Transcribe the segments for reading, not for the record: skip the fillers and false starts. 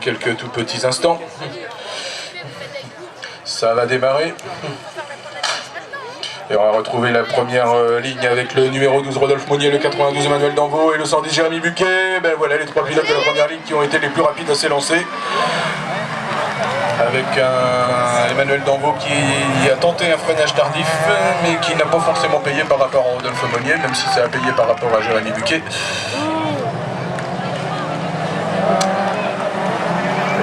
Quelques tout petits instants. Ça va démarrer. Et on va retrouver la première ligne avec le numéro 12 Rodolphe Monnier, le 92 Emmanuel Danvaux et le 110 Jérémy Buquet. Ben voilà les trois pilotes de la première ligne qui ont été les plus rapides à s'élancer. Avec un Emmanuel Danvaux qui a tenté un freinage tardif, mais qui n'a pas forcément payé par rapport à Rodolphe Monnier, même si ça a payé par rapport à Jérémy Buquet.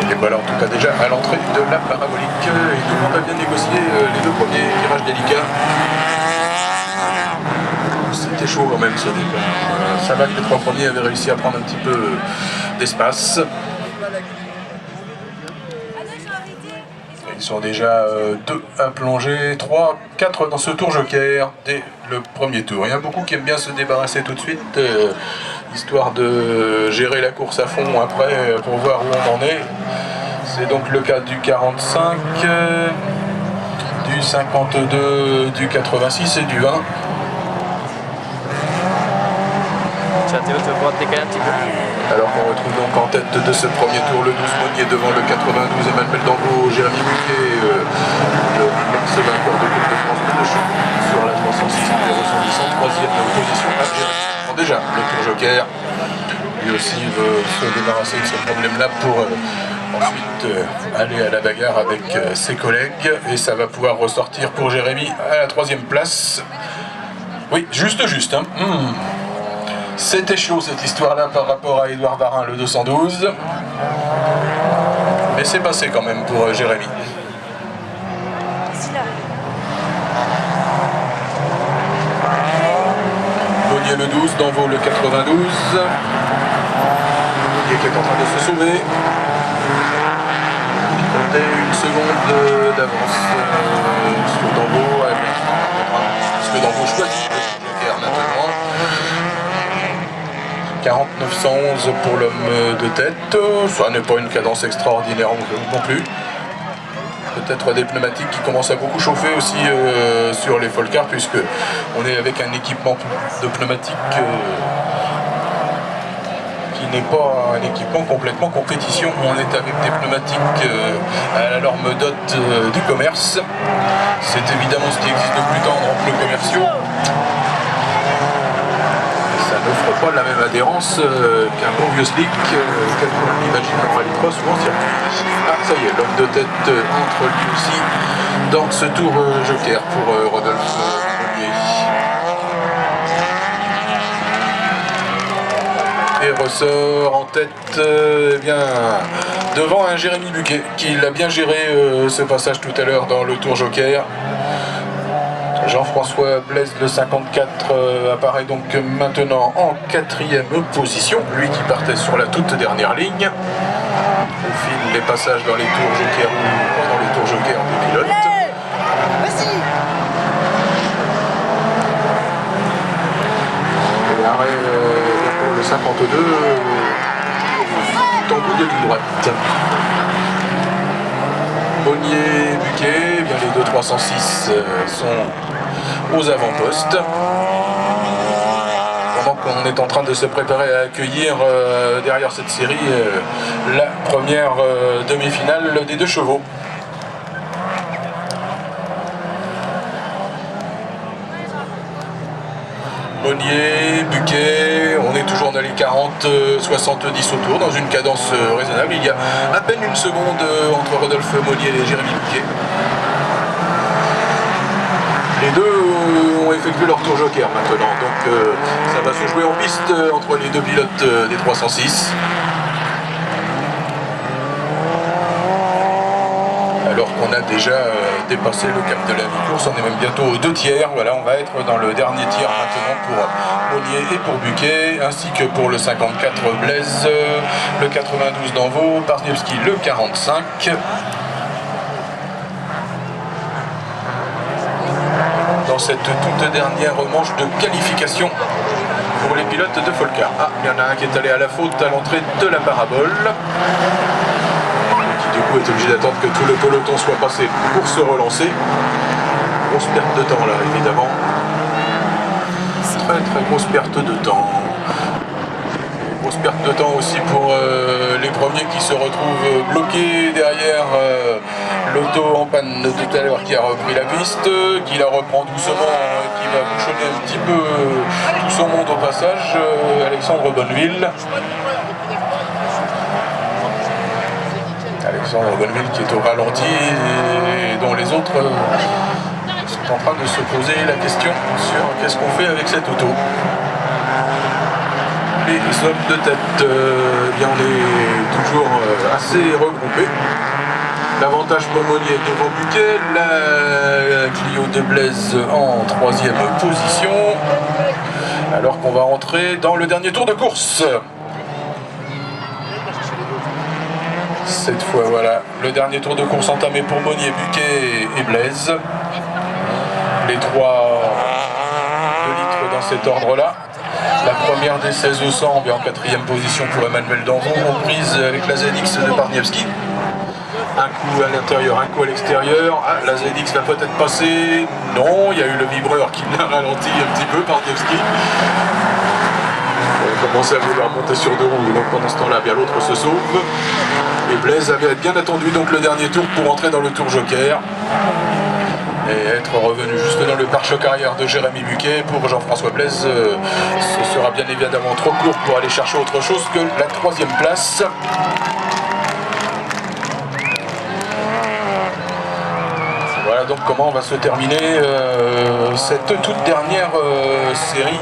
Et voilà en tout cas déjà à l'entrée de la parabolique et tout le monde a bien négocié les deux premiers virages délicats. C'était chaud quand même ce départ. Ça va que les trois premiers avaient réussi à prendre un petit peu d'espace. Ils sont déjà 2 à plonger, 3, 4 dans ce tour joker dès le premier tour. Il y en a beaucoup qui aiment bien se débarrasser tout de suite, histoire de gérer la course à fond après pour voir où on en est. C'est donc le cas du 45, du 52, du 86 et du 20. Tiens Théo, tu vas pouvoir te décaler un petit peu. Alors qu'on retrouve donc en tête de ce premier tour le 12 Monnier devant le 92 Emmanuel Danvaux, Jérémy Buquet, l'ex-vainqueur de Coupe de France de sur la 306 numéro 110 en troisième position. Déjà le tour joker, lui aussi veut se débarrasser de ce problème-là pour ensuite aller à la bagarre avec ses collègues, et ça va pouvoir ressortir pour Jérémy à la troisième place. Oui, juste hein. C'était chaud cette histoire-là par rapport à Édouard Varin, le 212. Mais c'est passé quand même pour Jérémy. Monnier le 12, Danvaux le 92. Monnier qui est en train de se sauver. Il comptait une seconde d'avance sur Danvaux. Parce que Danvaux choisit le joker maintenant. 4911 pour l'homme de tête, ça n'est pas une cadence extraordinaire non plus. Peut-être des pneumatiques qui commencent à beaucoup chauffer aussi sur les Folcar, puisque on est avec un équipement de pneumatique qui n'est pas un équipement complètement compétition. On est avec des pneumatiques à la norme DOT du commerce. C'est évidemment ce qui existe de plus tendre en pneus commerciaux. Ça n'offre pas la même adhérence qu'un bon vieux slick qu'on imagine en rallycross ou en circuit. Ah, ça y est, l'homme de tête entre lui aussi dans ce tour joker pour Rodolphe Monnier. Et ressort en tête, eh bien, devant un Jérémy Buquet qui l'a bien géré ce passage tout à l'heure dans le tour joker. Jean-François Blaise, le 54, apparaît donc maintenant en 4e position, lui qui partait sur la toute dernière ligne. Au fil des passages dans les tours joker ou pendant les tours joker des pilotes. Et l'arrêt pour le 52, tambour de ligne droite. Monnier, Buquet, bien les deux 306 sont aux avant-postes. Pendant qu'on est en train de se préparer à accueillir derrière cette série la première demi-finale des 2 chevaux. Monnier, Buquet, on est toujours dans les 40-70 autour, dans une cadence raisonnable. Il y a à peine une seconde entre Rodolphe Monnier et Jérémy Buquet. Les deux ont effectué leur tour joker maintenant, donc ça va se jouer en piste entre les deux pilotes des 306. Alors qu'on a déjà dépassé le cap de la mi-course, on est même bientôt aux 2 tiers. Voilà, on va être dans le dernier tiers maintenant pour Monnier et pour Buquet, ainsi que pour le 54 Blaise, le 92 Danvaux, Barniewski le 45. Dans cette toute dernière manche de qualification pour les pilotes de Folcar. Ah, il y en a un qui est allé à la faute à l'entrée de la parabole. Qui du coup est obligé d'attendre que tout le peloton soit passé pour se relancer. Grosse perte de temps là, évidemment. Très grosse perte de temps. grosse perte de temps aussi pour les premiers qui se retrouvent bloqués derrière l'auto en panne de tout à l'heure qui a repris la piste, qui la reprend doucement, qui va bouchonner un petit peu tout son monde au passage. Alexandre Bonneville. Alexandre Bonneville qui est au ralenti et dont les autres sont en train de se poser la question sur qu'est-ce qu'on fait avec cette auto. Les hommes de tête, bien on est toujours assez regroupés. L'avantage Pomonier devant Buquet, la Clio de Blaise en 3e position, alors qu'on va rentrer dans le dernier tour de course. Cette fois, voilà, le dernier tour de course entamé pour Monnier, Buquet et Blaise. Les 3 2 litres dans cet ordre-là. La première des 16 au 100, bien en 4e position pour Emmanuel Danvon, reprise avec la ZX de Barniewski. Un coup à l'intérieur, un coup à l'extérieur. Ah, la ZX va peut-être passer. Non, il y a eu le vibreur qui l'a ralenti un petit peu, Barniewski. On a commencé à vouloir monter sur 2 roues, donc pendant ce temps-là, bien l'autre se sauve. Et Blaise avait bien attendu donc le dernier tour pour entrer dans le tour joker. Et être revenu juste dans le pare-choc arrière de Jérémy Buquet. Pour Jean-François Blaise, ce sera bien évidemment trop court pour aller chercher autre chose que la 3e place. Voilà donc comment va se terminer cette toute dernière série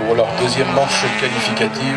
pour leur 2e manche qualificative.